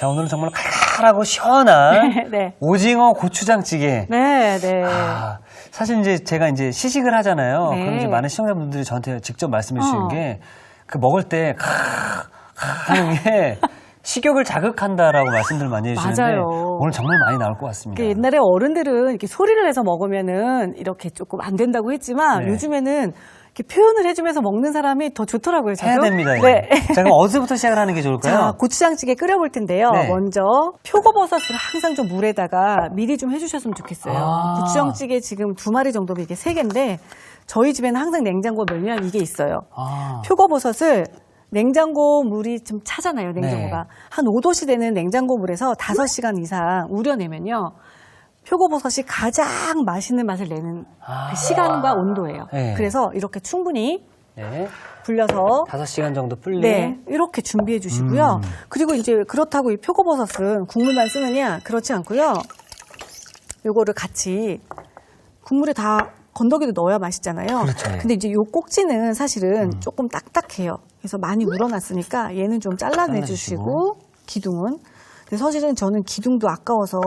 자, 오늘은 정말 칼칼하고 시원한 네. 오징어 고추장찌개. 네, 네. 아, 사실 이제 제가 이제 시식을 하잖아요. 네. 그럼 이제 많은 시청자분들이 저한테 직접 말씀해 주시는 게 그 먹을 때 하는 게 식욕을 자극한다라고 말씀들 많이 해주시는데 맞아요. 오늘 정말 많이 나올 것 같습니다. 옛날에 어른들은 이렇게 소리를 내서 먹으면은 이렇게 조금 안 된다고 했지만 네. 요즘에는 이렇게 표현을 해주면서 먹는 사람이 더 좋더라고요. 저도. 해야 됩니다. 네. 자, 그럼 어디서부터 시작을 하는 게 좋을까요? 자, 고추장찌개 끓여볼 텐데요. 네. 먼저 표고버섯을 항상 좀 물에다가 미리 좀 해주셨으면 좋겠어요. 아. 고추장찌개 지금 2마리 정도면 이게 3개인데 저희 집에는 항상 냉장고에 넣으면 이게 있어요. 아. 표고버섯을 냉장고 물이 좀 차잖아요, 냉장고가. 네. 한 5도씨 되는 냉장고 물에서 5시간 이상 우려내면요. 표고버섯이 가장 맛있는 맛을 내는 그 시간과 온도예요. 네. 그래서 이렇게 충분히 네. 불려서 5시간 정도 불린. 네, 이렇게 준비해 주시고요. 그리고 이제 그렇다고 이 표고버섯은 국물만 쓰느냐? 그렇지 않고요. 요거를 같이 국물에 다 건더기도 넣어야 맛있잖아요. 그렇죠. 근데 이제 요 꼭지는 사실은 조금 딱딱해요. 그래서 많이 물어놨으니까 얘는 좀 잘라내주시고 기둥은. 근데 사실은 저는 기둥도 아까워서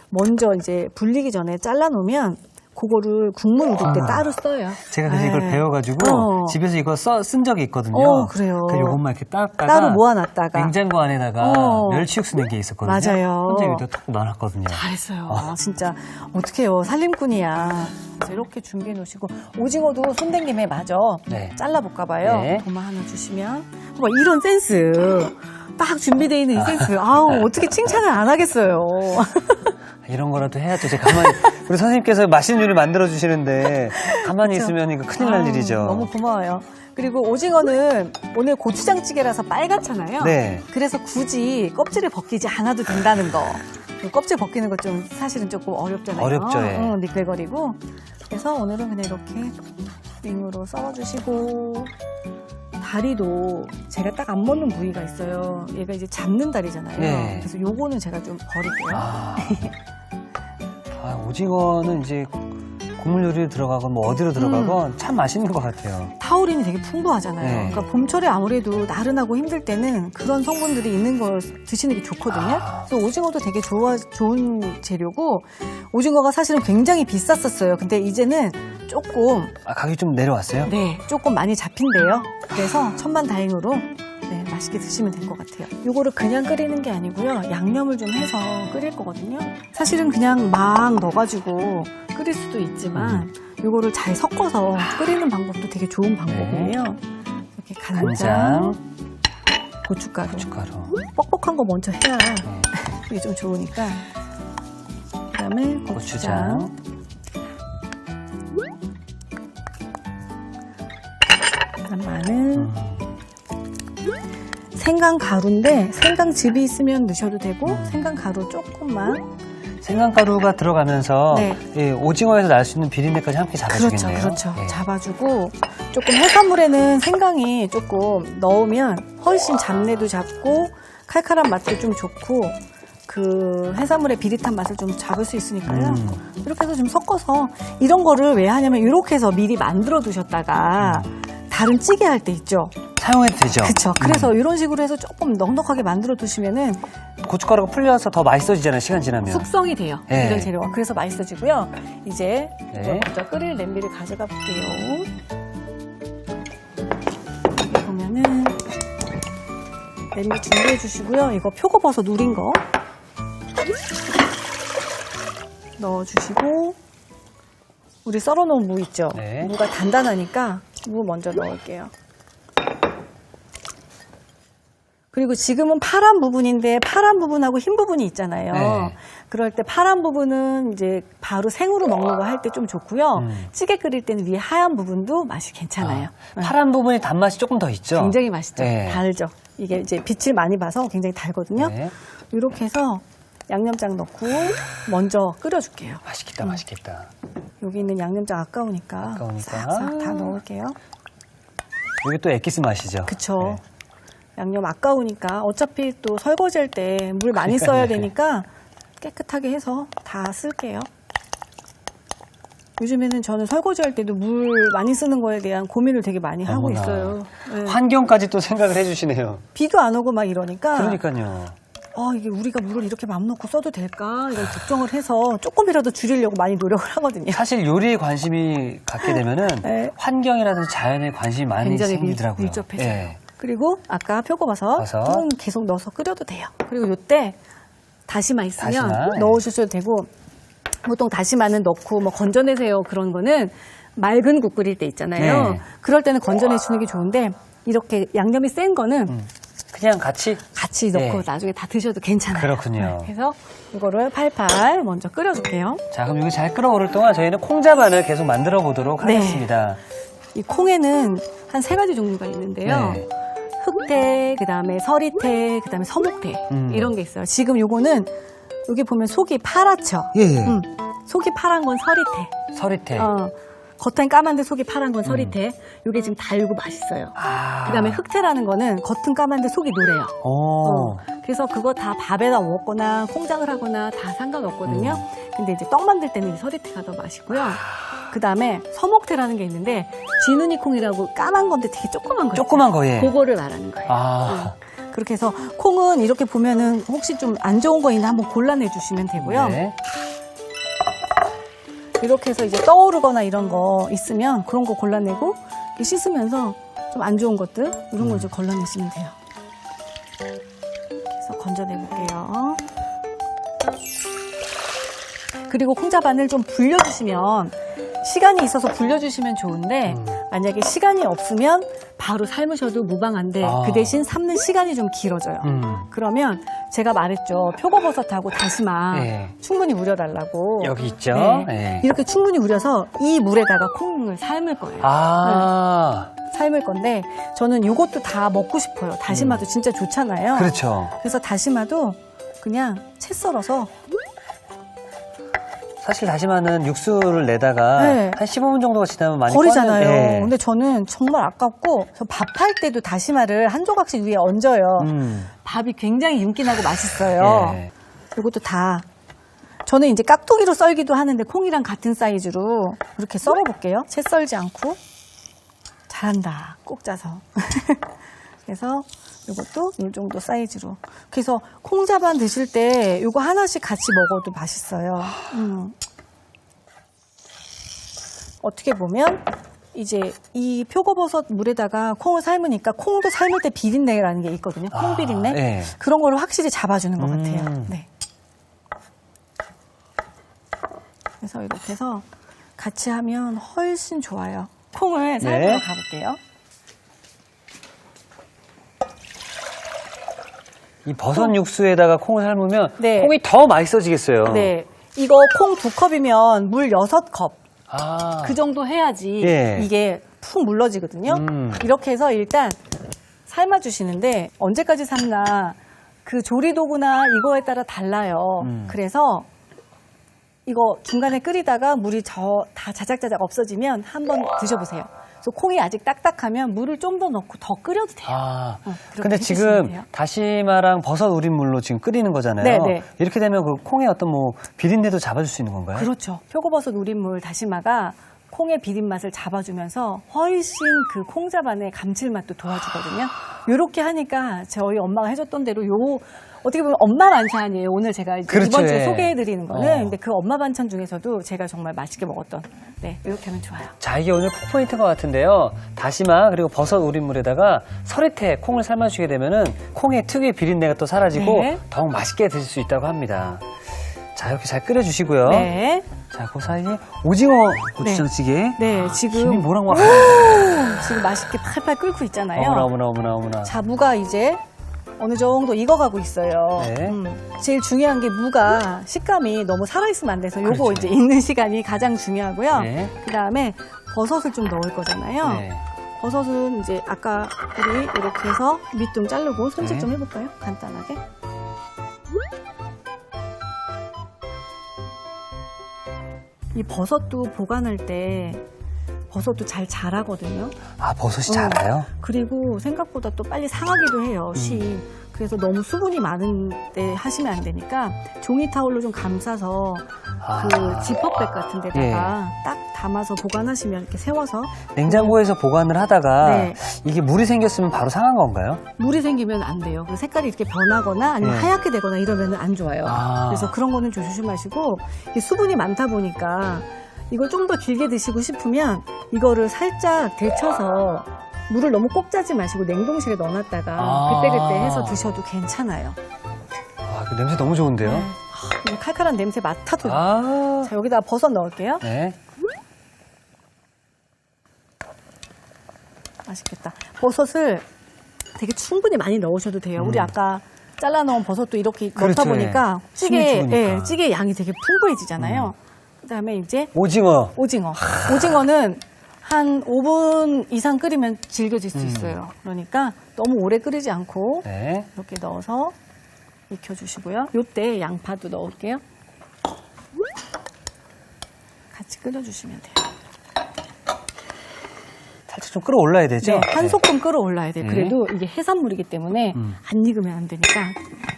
먼저 이제 불리기 전에 잘라놓으면 그거를 국물 우릴 때 따로 써요. 제가 그래서 이걸 네. 배워가지고 집에서 이거 쓴 적이 있거든요. 그래요. 그 요것만 이렇게 땄다가 따로 모아놨다가. 냉장고 안에다가 멸치 육수 낸 게 있었거든요. 맞아요. 혼자 여기다 톡 넣어놨거든요. 잘했어요. 진짜 어떡해요. 살림꾼이야. 그래서 이렇게 준비해 놓으시고 오징어도 손댄 김에 마저 네. 잘라볼까 봐요. 네. 도마 하나 주시면 뭐 이런 센스 딱 준비되어 있는 이 센스. 아우 어떻게 칭찬을 안 하겠어요. 이런 거라도 해야죠. 제가 가만히 우리 선생님께서 맛있는 요리 만들어 주시는데 가만히 그렇죠. 있으면 이거 큰일 날 일이죠. 너무 고마워요. 그리고 오징어는 오늘 고추장찌개라서 빨갛잖아요. 네. 그래서 굳이 껍질을 벗기지 않아도 된다는 거. 껍질 벗기는 거 좀 사실은 조금 어렵잖아요. 어렵죠, 예. 미끌거리고. 그래서 오늘은 그냥 이렇게 윙으로 썰어주시고 다리도 제가 딱 안 먹는 부위가 있어요. 얘가 이제 잡는 다리잖아요. 네. 그래서 요거는 제가 좀 버릴게요. 오징어는 이제 국물 요리에 들어가건 뭐 어디로 들어가건 참 맛있는 것 같아요. 타우린이 되게 풍부하잖아요. 네. 그러니까 봄철에 아무래도 나른하고 힘들 때는 그런 성분들이 있는 걸 드시는 게 좋거든요. 그래서 오징어도 되게 좋은 재료고 오징어가 사실은 굉장히 비쌌었어요. 근데 이제는 조금 가격이 좀 내려왔어요? 조금 많이 잡힌대요. 그래서 천만다행으로 맛있게 드시면 될 것 같아요. 요거를 그냥 끓이는 게 아니고요. 양념을 좀 해서 끓일 거거든요. 사실은 그냥 막 넣어가지고 끓일 수도 있지만 요거를 잘 섞어서 끓이는 방법도 되게 좋은 방법이에요. 이렇게 간장, 고춧가루. 뻑뻑한 거 먼저 해야 이게 좀 좋으니까. 그다음에 고추장. 그다음 마늘. 생강가루인데 생강즙이 있으면 넣으셔도 되고 생강가루 조금만. 생강가루가 들어가면서 네. 오징어에서 날 수 있는 비린내까지 함께 잡아주겠네요. 그렇죠. 네. 잡아주고 조금 해산물에는 생강이 조금 넣으면 훨씬 잡내도 잡고 칼칼한 맛도 좀 좋고 그 해산물의 비릿한 맛을 좀 잡을 수 있으니까요. 이렇게 해서 좀 섞어서 이런 거를 왜 하냐면 이렇게 해서 미리 만들어 두셨다가 다른 찌개 할 때 있죠. 사용해도 되죠. 그렇죠. 그래서 이런 식으로 해서 조금 넉넉하게 만들어 두시면은 고춧가루가 풀려서 더 맛있어지잖아요. 시간 지나면. 숙성이 돼요. 네. 이런 재료가. 그래서 맛있어지고요. 이제 네. 먼저 끓일 냄비를 가져가 볼게요. 여기 보면은 냄비 준비해 주시고요. 이거 표고버섯 우린 거 넣어주시고 우리 썰어놓은 무 있죠. 네. 무가 단단하니까 무 먼저 넣을게요. 그리고 지금은 파란 부분인데 파란 부분하고 흰 부분이 있잖아요. 네. 그럴 때 파란 부분은 이제 바로 생으로 먹는 거 할 때 좀 좋고요. 찌개 끓일 때는 위에 하얀 부분도 맛이 괜찮아요. 파란 부분이 단맛이 조금 더 있죠. 굉장히 맛있죠. 네. 달죠. 이게 이제 빛을 많이 봐서 굉장히 달거든요. 네. 이렇게 해서 양념장 넣고 먼저 끓여줄게요. 맛있겠다, 맛있겠다. 여기 있는 양념장 아까우니까 싹싹 다 넣을게요. 이게 또 엑기스 맛이죠. 그쵸. 네. 양념 아까우니까 어차피 또 설거지 할 때 물 많이 써야 되니까 깨끗하게 해서 다 쓸게요. 요즘에는 저는 설거지 할 때도 물 많이 쓰는 거에 대한 고민을 되게 많이 하고 어머나. 있어요. 네. 환경까지 또 생각을 해주시네요. 비도 안 오고 막 이러니까 그러니까요. 이게 우리가 물을 이렇게 맘 놓고 써도 될까? 이런 걱정을 해서 조금이라도 줄이려고 많이 노력을 하거든요. 사실 요리에 관심이 갖게 되면은 네. 환경이라든지 자연에 관심이 많이 굉장히 생기더라고요. 밀접해져요. 예. 그리고 아까 표고버섯 버섯. 계속 넣어서 끓여도 돼요. 그리고 요때 다시마 있으면 다시마, 네. 넣어주셔도 되고, 보통 다시마는 넣고 뭐 건져내세요 그런 거는 맑은 국 끓일 때 있잖아요. 네. 그럴 때는 건져내 주는 게 좋은데 이렇게 양념이 센 거는 그냥 같이 넣고 네. 나중에 다 드셔도 괜찮아요. 그렇군요. 그래서 이거를 팔팔 먼저 끓여줄게요. 자, 그럼 이거 잘 끓어오를 동안 저희는 콩자반을 계속 만들어 보도록 네. 하겠습니다. 이 콩에는 한 3가지 종류가 있는데요. 네. 흑태, 그다음에 서리태, 그다음에 서목태 이런 게 있어요. 지금 요거는 여기 보면 속이 파랗죠. 예. 속이 파란 건 서리태. 서리태. 겉은 까만데 속이 파란 건 서리태. 요게 지금 달고 맛있어요. 아. 그다음에 흑태라는 거는 겉은 까만데 속이 노래요. 오. 그래서 그거 다 밥에다 먹거나 콩장을 하거나 다 상관없거든요. 근데 이제 떡 만들 때는 이 서리태가 더 맛있고요. 그다음에 서목태라는 게 있는데 지누니 콩이라고 까만 건데 되게 조그만 거. 조그만 거, 예. 그거를 말하는 거예요. 아. 그렇게 해서 콩은 이렇게 보면은 혹시 좀 안 좋은 거 있나 한번 골라내 주시면 되고요. 네. 이렇게 해서 이제 떠오르거나 이런 거 있으면 그런 거 골라내고 씻으면서 좀 안 좋은 것들 이런 거 이제 걸러내시면 돼요. 그래서 건져내볼게요. 그리고 콩자반을 좀 불려주시면 시간이 있어서 불려주시면 좋은데 만약에 시간이 없으면 바로 삶으셔도 무방한데 그 대신 삶는 시간이 좀 길어져요. 그러면 제가 말했죠. 표고버섯하고 다시마 네. 충분히 우려달라고. 여기 있죠. 네. 네. 이렇게 충분히 우려서 이 물에다가 콩을 삶을 거예요. 아. 삶을 건데 저는 이것도 다 먹고 싶어요. 다시마도 진짜 좋잖아요. 그렇죠. 그래서 다시마도 그냥 채 썰어서 사실 다시마는 육수를 내다가 네. 한 15분 정도가 지나면 많이 버리잖아요. 꺼내- 네. 근데 저는 정말 아깝고 밥할 때도 다시마를 한 조각씩 위에 얹어요. 밥이 굉장히 윤기나고 맛있어요. 예. 이것도 다 저는 이제 깍두기로 썰기도 하는데 콩이랑 같은 사이즈로 이렇게 썰어볼게요. 채 썰지 않고. 잘한다. 꼭 짜서. 그래서 이것도 이 정도 사이즈로. 그래서 콩자반 드실 때 이거 하나씩 같이 먹어도 맛있어요. 어떻게 보면 이제 이 표고버섯 물에다가 콩을 삶으니까 콩도 삶을 때 비린내라는 게 있거든요. 콩 비린내. 네. 그런 걸 확실히 잡아주는 것 같아요. 네. 그래서 이렇게 해서 같이 하면 훨씬 좋아요. 콩을 삶으러 네. 가볼게요. 이 버섯 육수에다가 콩을 삶으면 네. 콩이 더 맛있어지겠어요. 네. 이거 콩 2컵이면 물 6컵. 아. 그 정도 해야지 예. 이게 푹 물러지거든요. 이렇게 해서 일단 삶아주시는데 언제까지 삶나 그 조리도구나 이거에 따라 달라요. 그래서 이거 중간에 끓이다가 물이 다 자작자작 없어지면 한번 드셔보세요. 그래서 콩이 아직 딱딱하면 물을 좀 더 넣고 더 끓여도 돼요. 아. 그렇게 근데 해주시면 지금 돼요. 다시마랑 버섯 우린 물로 지금 끓이는 거잖아요. 네, 네. 이렇게 되면 그 콩의 어떤 뭐 비린내도 잡아줄 수 있는 건가요? 그렇죠. 표고버섯 우린물 다시마가 콩의 비린맛을 잡아주면서 훨씬 그 콩자반의 감칠맛도 도와주거든요. 이렇게 하니까 저희 엄마가 해줬던 대로 어떻게 보면 엄마 반찬이에요. 오늘 제가 이제 그렇죠, 이번 주에 예. 소개해드리는 거는. 근데 그 엄마 반찬 중에서도 제가 정말 맛있게 먹었던. 네, 이렇게 하면 좋아요. 자, 이게 오늘 쿡 포인트인 것 같은데요. 다시마 그리고 버섯 우린 물에다가 서리태 콩을 삶아주게 되면은 콩의 특유의 비린내가 또 사라지고 네. 더욱 맛있게 드실 수 있다고 합니다. 자, 이렇게 잘 끓여주시고요. 네. 자, 그 사이에 오징어 고추장찌개. 네, 김이 지금 모락모락. 지금 맛있게 팔팔 끓고 있잖아요. 어머나. 자, 무가 이제 어느 정도 익어가고 있어요. 네. 제일 중요한 게 무가 식감이 너무 살아있으면 안 돼서 요거 그렇죠. 이제 익는 시간이 가장 중요하고요. 네. 그 다음에 버섯을 좀 넣을 거잖아요. 네. 버섯은 이제 아까 우리 이렇게 해서 밑둥 자르고 손질 네. 좀 해볼까요? 간단하게. 이 버섯도 보관할 때 버섯도 잘 자라거든요. 아, 버섯이 자라요? 그리고 생각보다 또 빨리 상하기도 해요, 그래서 너무 수분이 많은데 하시면 안 되니까 종이 타올로 좀 감싸서 그 지퍼백 같은 데다가 딱 담아서 보관하시면 이렇게 세워서 냉장고에서 보관을 하다가 네. 이게 물이 생겼으면 바로 상한 건가요? 물이 생기면 안 돼요. 그 색깔이 이렇게 변하거나 아니면 네. 하얗게 되거나 이러면 안 좋아요. 아. 그래서 그런 거는 좀 조심하시고 이게 수분이 많다 보니까 이걸 좀 더 길게 드시고 싶으면 이거를 살짝 데쳐서 물을 너무 꼭 짜지 마시고 냉동실에 넣어놨다가 아. 그때그때 해서 드셔도 괜찮아요. 아, 그 냄새 너무 좋은데요? 네. 이 칼칼한 냄새 맡아도 아. 자, 여기다 버섯 넣을게요. 네. 맛있겠다. 버섯을 되게 충분히 많이 넣으셔도 돼요. 우리 아까 잘라놓은 버섯도 이렇게 그렇죠, 넣다 보니까 예. 찌개, 숨이 죽으니까. 예, 찌개 양이 되게 풍부해지잖아요. 그다음에 이제 오징어. 오징어는 한 5분 이상 끓이면 질겨질 수 있어요. 그러니까 너무 오래 끓이지 않고 네. 이렇게 넣어서 익혀주시고요. 요때 양파도 넣을게요. 같이 끓여주시면 돼요. 살짝 좀 끌어올라야 되죠? 네, 한 소끔 끌어올라야 돼요. 네. 그래도 이게 해산물이기 때문에 안 익으면 안 되니까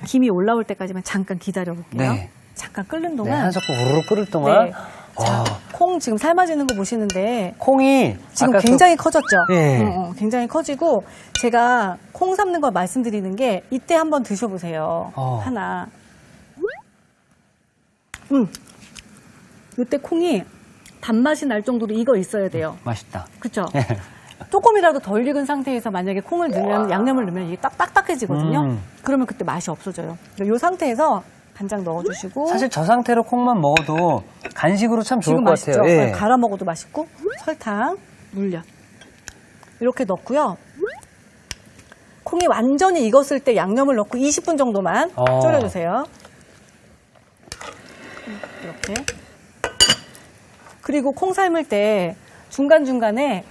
김이 올라올 때까지만 잠깐 기다려볼게요. 네. 잠깐 끓는 네, 동안 한 소끔 우르르 끓을 동안. 네. 자, 콩 지금 삶아지는 거 보시는데 콩이 지금 아까 굉장히 커졌죠? 예. 굉장히 커지고 제가 콩 삶는 걸 말씀드리는 게 이때 한번 드셔보세요. 하나. 이때 콩이 단맛이 날 정도로 익어 있어야 돼요. 맛있다. 그렇죠? 예. 조금이라도 덜 익은 상태에서 만약에 콩을 넣으면 양념을 넣으면 이게 딱딱해지거든요. 그러면 그때 맛이 없어져요. 이 상태에서 간장 넣어주시고 사실 저 상태로 콩만 먹어도 간식으로 참 좋을 지금 것 맛있죠? 같아요. 예. 갈아 먹어도 맛있고 설탕, 물엿 이렇게 넣고요. 콩이 완전히 익었을 때 양념을 넣고 20분 정도만 졸여주세요. 이렇게. 그리고 콩 삶을 때 중간중간에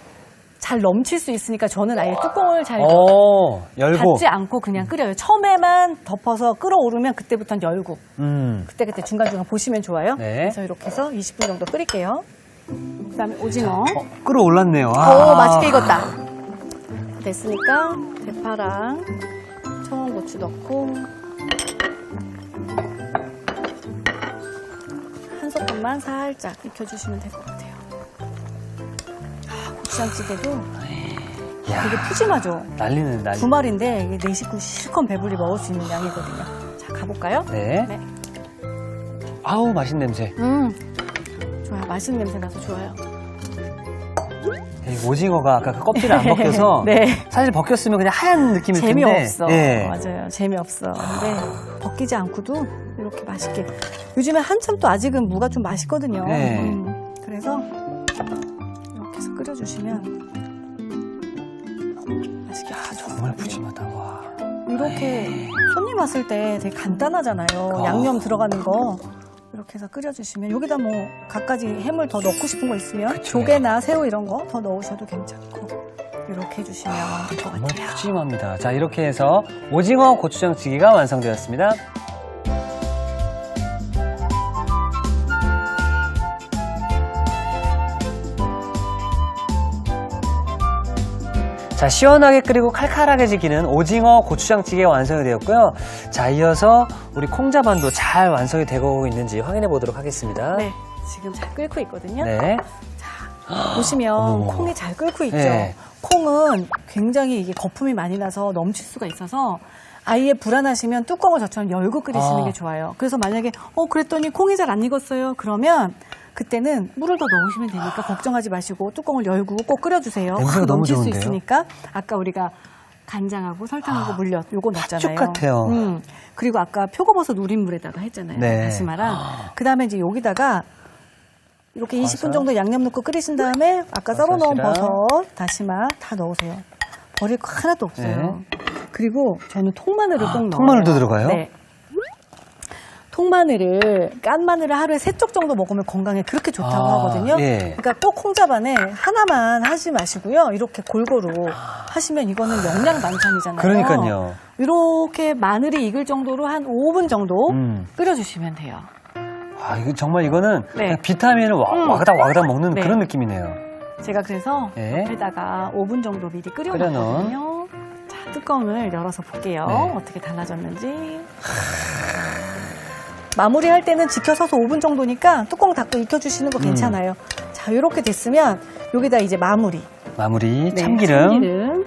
잘 넘칠 수 있으니까 저는 아예 뚜껑을 잘 열고. 닫지 않고 그냥 끓여요. 처음에만 덮어서 끓어오르면 그때부터는 열고 그때 중간중간 보시면 좋아요. 네. 그래서 이렇게 해서 20분 정도 끓일게요. 그다음에 오징어. 끌어올랐네요. 오, 맛있게 익었다. 됐으니까 대파랑 청양고추 넣고 한 소금만 살짝 익혀주시면 될 것 같아요. 고추장찌개도 되게 푸짐하죠? 난리는 난리. 2마리인데 이게 4식구 실컷 배불리 먹을 수 있는 양이거든요. 자, 가볼까요? 네. 네. 아우, 맛있는 냄새. 좋아요. 맛있는 냄새 나서 좋아요. 이 오징어가 아까 그 껍질이 안 벗겨서 네. 사실 벗겼으면 그냥 하얀 느낌일 텐데. 재미없어. 예. 맞아요. 재미없어. 근데 벗기지 않고도 이렇게 맛있게. 요즘에 한참 또 아직은 무가 좀 맛있거든요. 네. 그래서 이렇게 해서 끓여주시면 맛있게 정말 푸짐하다. 와. 이렇게 손님 왔을 때 되게 간단하잖아요. 양념 들어가는 거. 이렇게 해서 끓여주시면 여기다 뭐 갖가지 해물 더 넣고 싶은 거 있으면 조개나 새우 이런 거 더 넣으셔도 괜찮고 이렇게 해주시면 될 것 정말 같아요. 푸짐합니다. 자, 이렇게 해서 오징어 고추장찌개가 완성되었습니다. 자, 시원하게 끓이고 칼칼하게 지기는 오징어 고추장찌개가 완성이 되었고요. 자, 이어서 우리 콩자반도 잘 완성이 되고 있는지 확인해 보도록 하겠습니다. 네, 지금 잘 끓고 있거든요. 네. 보시면 어머. 콩이 잘 끓고 있죠. 네. 콩은 굉장히 이게 거품이 많이 나서 넘칠 수가 있어서 아예 불안하시면 뚜껑을 저처럼 열고 끓이시는 게 좋아요. 그래서 만약에 그랬더니 콩이 잘 안 익었어요. 그러면 그때는 물을 더 넣으시면 되니까 걱정하지 마시고 뚜껑을 열고 꼭 끓여주세요. 냄새가 확 너무 넘칠 수 좋은데요? 있으니까 아까 우리가 간장하고 설탕하고 물엿 요거 넣었잖아요. 팥죽 같아요. 그리고 아까 표고버섯 우린 물에다가 했잖아요. 네. 다시마랑. 그다음에 이제 여기다가 이렇게 20분 정도 양념 넣고 끓이신 다음에 아까 썰어놓은 버섯이랑. 버섯, 다시마 다 넣으세요. 버릴 거 하나도 없어요. 그리고 저는 통마늘을 꼭 넣어요. 통마늘도 들어가요? 네. 통마늘을, 깐 마늘을 하루에 3쪽 정도 먹으면 건강에 그렇게 좋다고 하거든요. 예. 그러니까 꼭 콩자반에 하나만 하지 마시고요. 이렇게 골고루 하시면 이거는 영양 반찬이잖아요. 그러니까요. 이렇게 마늘이 익을 정도로 한 5분 정도 끓여주시면 돼요. 아, 이거 정말 이거는 네. 그냥 비타민을 와그닥 먹는 네. 그런 느낌이네요. 제가 그래서 네. 옆에다가 5분 정도 미리 끓여놓은. 끓여놨거든요. 자, 뚜껑을 열어서 볼게요. 네. 어떻게 달라졌는지. 마무리할 때는 지켜서서 5분 정도니까 뚜껑 닫고 익혀주시는 거 괜찮아요. 자, 자, 이렇게 됐으면 여기다 이제 마무리. 마무리 네, 참기름. 참기름.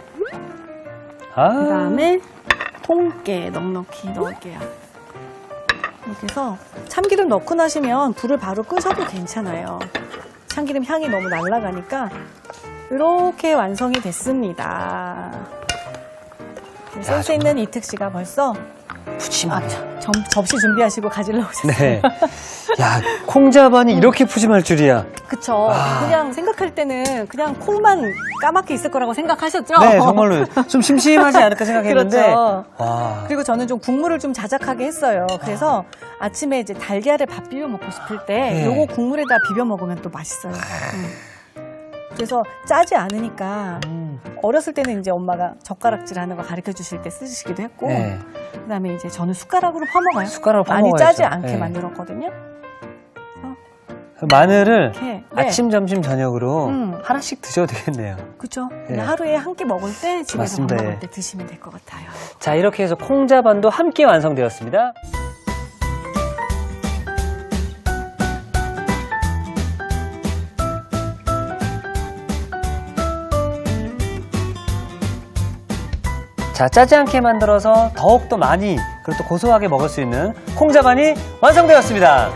아, 그다음에 통깨 넉넉히 넣을게요. 이렇게 해서 참기름 넣고 나시면 불을 바로 끄셔도 괜찮아요. 참기름 향이 너무 날아가니까 이렇게 완성이 됐습니다. 센스 있는 이특 씨가 벌써 푸짐하네. 접시 준비하시고 가지러 오셨어요. 네. 야, 콩자반이 이렇게 푸짐할 줄이야. 그쵸. 아. 그냥 생각할 때는 그냥 콩만 까맣게 있을 거라고 생각하셨죠? 네, 정말로 좀 심심하지 않을까 생각했는데. 그렇죠. 와. 그리고 저는 좀 국물을 좀 자작하게 했어요. 그래서 아침에 이제 달걀을 밥 비벼 먹고 싶을 때 네. 요거 국물에다 비벼 먹으면 또 맛있어요. 그래서 짜지 않으니까 어렸을 때는 이제 엄마가 젓가락질 하는 거 가르쳐 주실 때 쓰시기도 했고 네. 그다음에 이제 저는 숟가락으로 퍼먹어요. 숟가락으로 많이 퍼먹어야죠. 짜지 않게 네. 만들었거든요. 마늘을 이렇게 네. 아침, 점심, 저녁으로 음. 하나씩 드셔도 되겠네요. 그렇죠. 네. 하루에 한 끼 먹을 때 집에서 맞습니다. 밥 먹을 예. 때 드시면 될 것 같아요. 자, 이렇게 해서 콩자반도 함께 완성되었습니다. 자, 짜지 않게 만들어서 더욱더 많이 그리고 또 고소하게 먹을 수 있는 콩자반이 완성되었습니다.